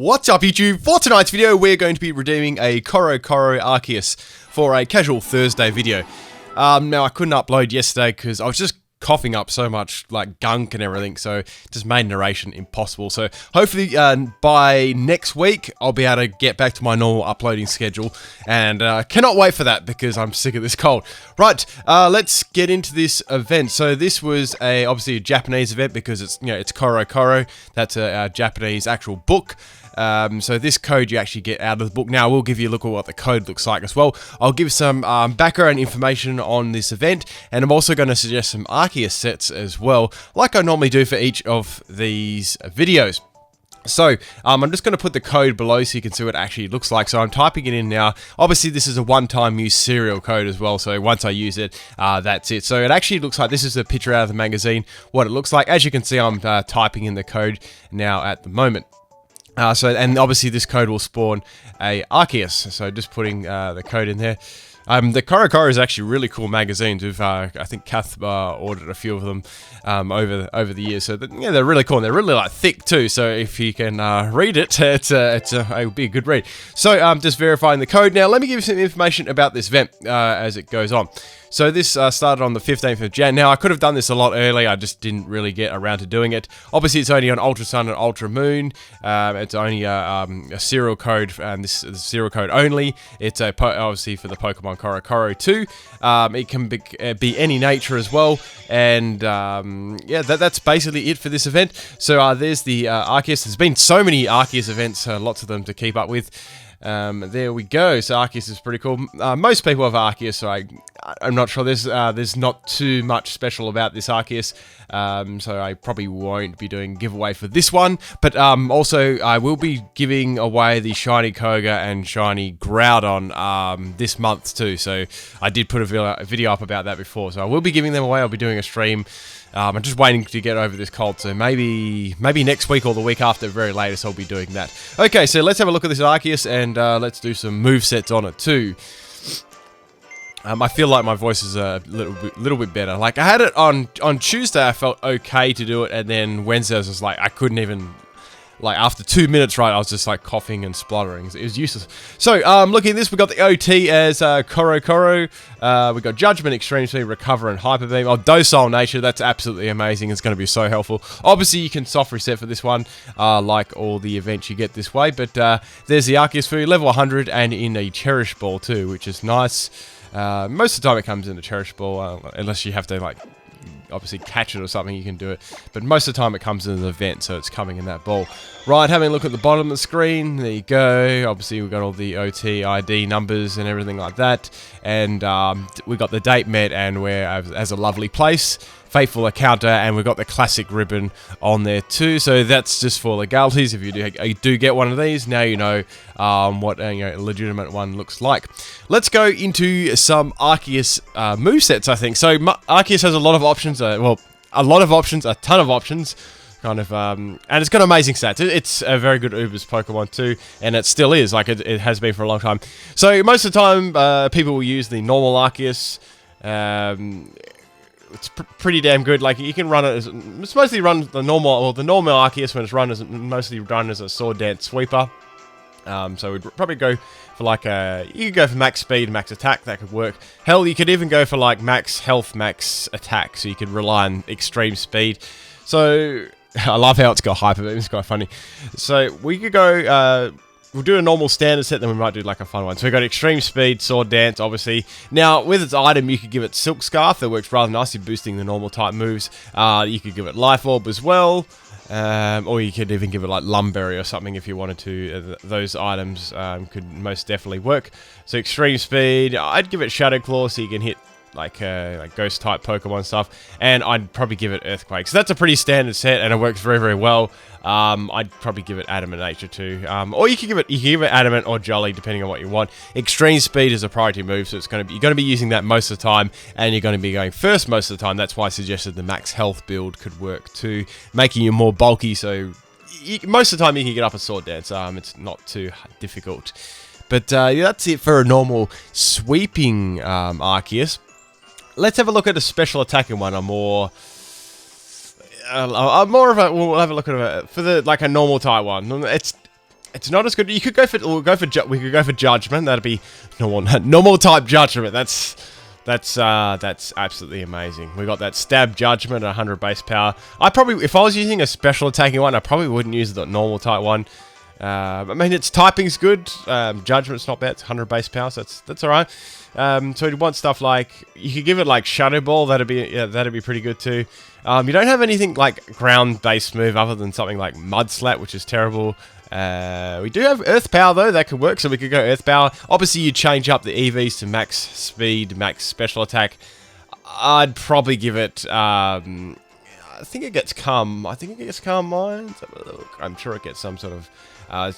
What's up YouTube? For tonight's video we're going to be redeeming a CoroCoro Arceus for a casual Thursday video. Now I couldn't upload yesterday because I was just coughing up so much like gunk and everything, so it just made narration impossible. So hopefully by next week I'll be able to get back to my normal uploading schedule, and cannot wait for that because I'm sick of this cold. Right, let's get into this event. So this was obviously a Japanese event because it's it's CoroCoro. That's a Japanese actual book. So this code you actually get out of the book. Now, we'll give you a look at what the code looks like as well. I'll give some background information on this event, and I'm also going to suggest some Arceus sets as well, like I normally do for each of these videos. So, I'm just going to put the code below so you can see what it actually looks like. So I'm typing it in now. Obviously, this is a one-time use serial code as well, so once I use it, that's it. So it actually looks like, this is a picture out of the magazine, what it looks like. As you can see, I'm typing in the code now at the moment. And obviously this code will spawn a Arceus, so just putting the code in there. The CoroCoro is actually really cool magazines. I think Kath ordered a few of them over the years, so they're really cool, and they're really like thick too, so if you can read it, it will be a good read. So just verifying the code. Now let me give you some information about this event as it goes on. So this started on the 15th of Jan. Now, I could have done this a lot earlier, I just didn't really get around to doing it. Obviously, it's only on Ultra Sun and Ultra Moon. It's only a serial code, and this is serial code only. It's obviously for the Pokemon CoroCoro 2. It can be any nature as well. And yeah, that's basically it for this event. So there's the Arceus. There's been so many Arceus events, lots of them to keep up with. There we go. So Arceus is pretty cool. Most people have Arceus, so I'm not sure. There's not too much special about this Arceus, so I probably won't be doing a giveaway for this one. But also, I will be giving away the Shiny Koga and Shiny Groudon this month too. So I did put a video up about that before. So I will be giving them away. I'll be doing a stream. I'm just waiting to get over this cold, so maybe next week or the week after, very latest, I'll be doing that. Okay, so let's have a look at this Arceus, and let's do some movesets on it too. I feel like my voice is a little bit better. Like, I had it on Tuesday, I felt okay to do it, and then Wednesday I was just like, I couldn't even... Like, after 2 minutes, right, I was just, like, coughing and spluttering. It was useless. So, looking at this, we got the OT as CoroCoro. We got Judgment, Extreme Speed, Recover, and Hyper Beam. Oh, Docile Nature, that's absolutely amazing. It's going to be so helpful. Obviously, you can soft reset for this one, like all the events you get this way. But there's the Arceus for you, level 100, and in a Cherish Ball, too, which is nice. Most of the time, it comes in a Cherish Ball, unless you have to, like... obviously catch it or something, you can do it, but most of the time it comes in an event, so it's coming in that ball. Right, having a look at the bottom of the screen, there you go. Obviously we've got all the OT ID numbers and everything like that, and we got the date met, and we're as a lovely place, faithful encounter, and we've got the classic ribbon on there too. So that's just for legalities. If you do get one of these, now you know what a legitimate one looks like. Let's go into some Arceus movesets, I think. So Arceus has a lot of options. Well, a lot of options, a ton of options. Kind of, and it's got amazing stats. It's a very good Ubers Pokemon too, and it still is, like it has been for a long time. So most of the time, people will use the normal Arceus. It's pretty damn good. Like, you can run it it's mostly run the normal Arceus when it's run is mostly run as a Sword Dance Sweeper. So we'd probably go for like you could go for max speed, max attack, that could work. Hell, you could even go for like max health, max attack, so you could rely on extreme speed. So, I love how it's got Hyper Beam, it's quite funny. So, we could go, we'll do a normal standard set, then we might do like a fun one. So we've got Extreme Speed, Sword Dance, obviously. Now, with its item, you could give it Silk Scarf, that works rather nicely, boosting the normal type moves. You could give it Life Orb as well. Or you could even give it like Lumberry or something if you wanted to. Those items could most definitely work. So Extreme Speed, I'd give it Shadow Claw so you can hit like ghost type Pokemon stuff, and I'd probably give it Earthquake. So that's a pretty standard set, and it works very, very well. I'd probably give it Adamant Nature too, or you can give it Adamant or Jolly depending on what you want. Extreme Speed is a priority move, so you're going to be using that most of the time, and you're going to be going first most of the time. That's why I suggested the Max Health build could work too, making you more bulky. So most of the time you can get up a Sword Dance. It's not too difficult. But yeah, that's it for a normal sweeping Arceus. Let's have a look at a special attacking one. We'll have a look at it for the like a normal type one. It's not as good. You could go for we could go for Judgment. That'd be normal type Judgment. That's absolutely amazing. We got that Stab Judgment at 100 base power. If I was using a special attacking one, I probably wouldn't use the normal type one. I mean, its typing's good. Judgment's not bad. It's 100 base power, so that's alright. So you'd want stuff like, you could give it like Shadow Ball. That'd be pretty good too. You don't have anything like ground-based move other than something like Mud Slap, which is terrible. We do have Earth Power though, that could work, so we could go Earth Power. Obviously you change up the EVs to max speed, max special attack. I'd probably give it, I think it gets Calm Mind. I'm sure it gets some sort of,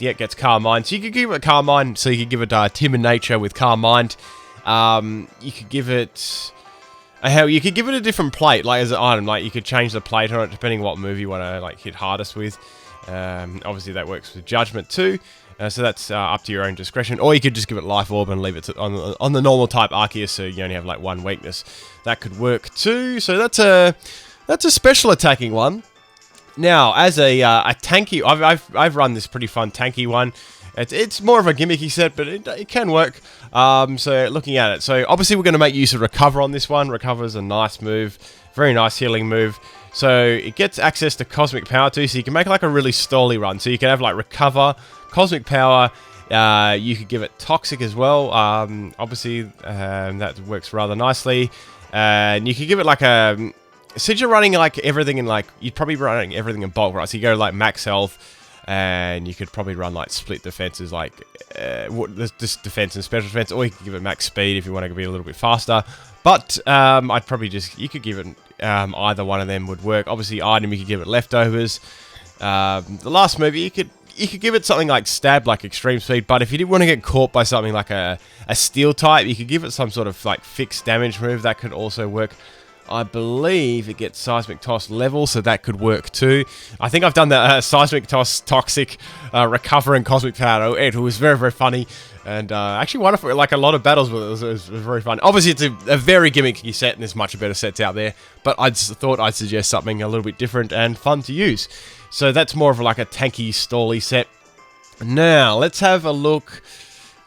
yeah, it gets Calm Mind. So you could give it Calm Mind, so you could give it Timid Nature with Calm Mind. You could give it, hell, you could give it a different plate, like as an item, like you could change the plate on it depending what move you want to like hit hardest with. Obviously that works with Judgment too, so that's up to your own discretion. Or you could just give it Life Orb and leave it on the normal type Arceus, so you only have like one weakness. That could work too. So that's a special attacking one. Now, as a tanky, I've run this pretty fun tanky one. It's more of a gimmicky set, but it can work. So looking at it, so obviously we're going to make use of Recover on this one. Recover is a nice move, very nice healing move. So it gets access to Cosmic Power too, so you can make like a really stally run. So you can have like Recover, Cosmic Power, you could give it Toxic as well. Obviously, that works rather nicely. And you could give it like a... Since you're running like everything in like... You'd probably be running everything in bulk, right? So you go like max health, and you could probably run like split defenses, like just defense and special defense, or you could give it max speed if you want to be a little bit faster. But I'd probably just... You could give it... either one of them would work. Obviously, item, you could give it Leftovers. The last movie, you could give it something like Stab, like Extreme Speed. But if you didn't want to get caught by something like a Steel type, you could give it some sort of like fixed damage move. That could also work. I believe it gets Seismic Toss level, so that could work too. I think I've done the Seismic Toss, Toxic, Recover, and Cosmic Power. It was very, very funny. And actually won like a lot of battles with it. It was very fun. Obviously, it's a very gimmicky set, and there's much better sets out there. But I just thought I'd suggest something a little bit different and fun to use. So that's more of like a tanky, stally set. Now, let's have a look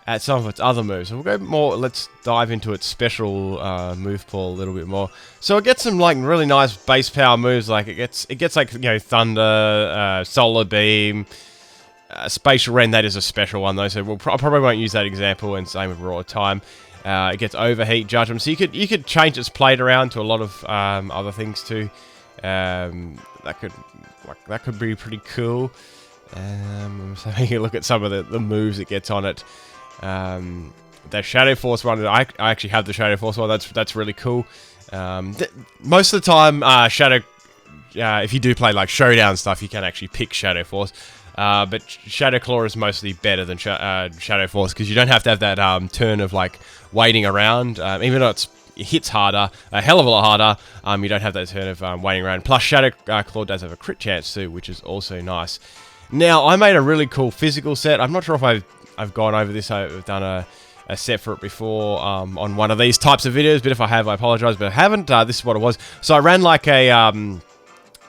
at some of its other moves. So we'll go more, let's dive into its special move pool a little bit more. So it gets some like really nice base power moves, like it gets like, you know, Thunder, Solar Beam, Spatial Rend. That is a special one though, so I probably won't use that example, and same with Raw Time. It gets Overheat, Judgment, so you could change its plate around to a lot of other things too. That could be pretty cool. So you can look at some of the moves it gets on it. The Shadow Force one, I actually have the Shadow Force one. That's really cool. Most of the time, Shadow, if you do play like Showdown stuff, you can actually pick Shadow Force. But Shadow Claw is mostly better than Shadow Force, because you don't have to have that turn of like waiting around. Even though it hits harder, a hell of a lot harder, you don't have that turn of waiting around. Plus, Shadow Claw does have a crit chance too, which is also nice. Now, I made a really cool physical set. I'm not sure if I've gone over this. I've done a set for it before on one of these types of videos, but if I have, I apologize, but I haven't. This is what it was. So I ran like a...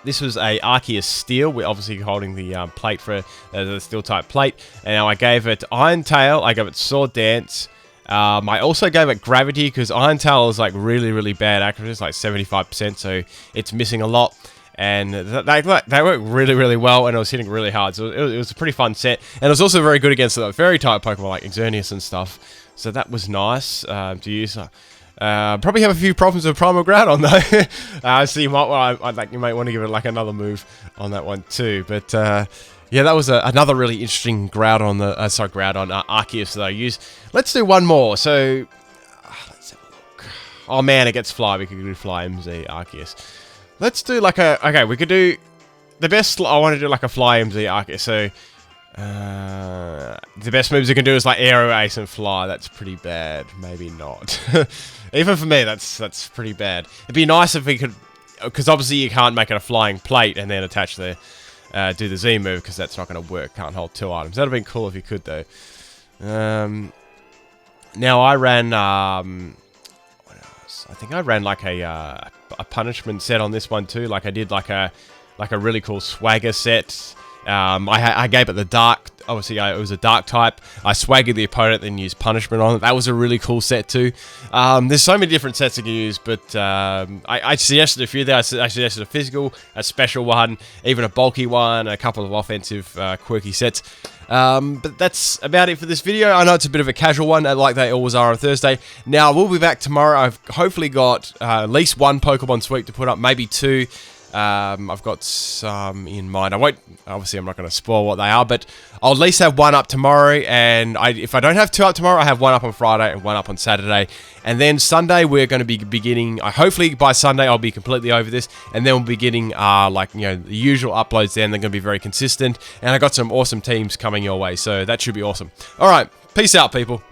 This was a Arceus Steel. We're obviously holding the plate for the Steel type plate. And now I gave it Iron Tail. I gave it Sword Dance. I also gave it Gravity, because Iron Tail is like really, really bad accuracy. It's like 75%, so it's missing a lot. And they worked really, really well, and it was hitting really hard. So it was a pretty fun set. And it was also very good against the very type Pokemon like Xerneas and stuff. So that was nice to use. Probably have a few problems with Primal Groudon though. So you might want to give it like another move on that one too. But yeah, that was another really interesting Groudon, Arceus that I used. Let's do one more. So let's have a look. Oh man, it gets Fly. We could do Fly MZ Arceus. Let's do like okay, we could do the best. I want to do like a Fly MZ Arceus. So the best moves you can do is like Aero Ace and Fly. That's pretty bad. Maybe not. Even for me, that's pretty bad. It'd be nice if we could, because obviously you can't make it a flying plate and then attach the do the Z move, because that's not going to work. Can't hold two items. That'd have been cool if you could though. Now I ran what else? I think I ran like a punishment set on this one too. Like I did like a really cool swagger set. I gave it the dark obviously it was a dark type. I swaggered the opponent, then used punishment on it. That was a really cool set too. There's so many different sets you can use, but I suggested a few there. I suggested a physical, a special one, even a bulky one, a couple of offensive quirky sets. But that's about it for this video. I know it's a bit of a casual one, like they always are on Thursday. Now, we'll be back tomorrow. I've hopefully got at least one Pokemon sweep to put up, maybe two. I've got some in mind. Obviously I'm not going to spoil what they are, but I'll at least have one up tomorrow, and if I don't have two up tomorrow, I have one up on Friday and one up on Saturday. And then Sunday, we're going to be beginning, hopefully by Sunday, I'll be completely over this, and then we'll be getting, the usual uploads then. They're going to be very consistent, and I got some awesome teams coming your way, so that should be awesome. Alright, peace out, people.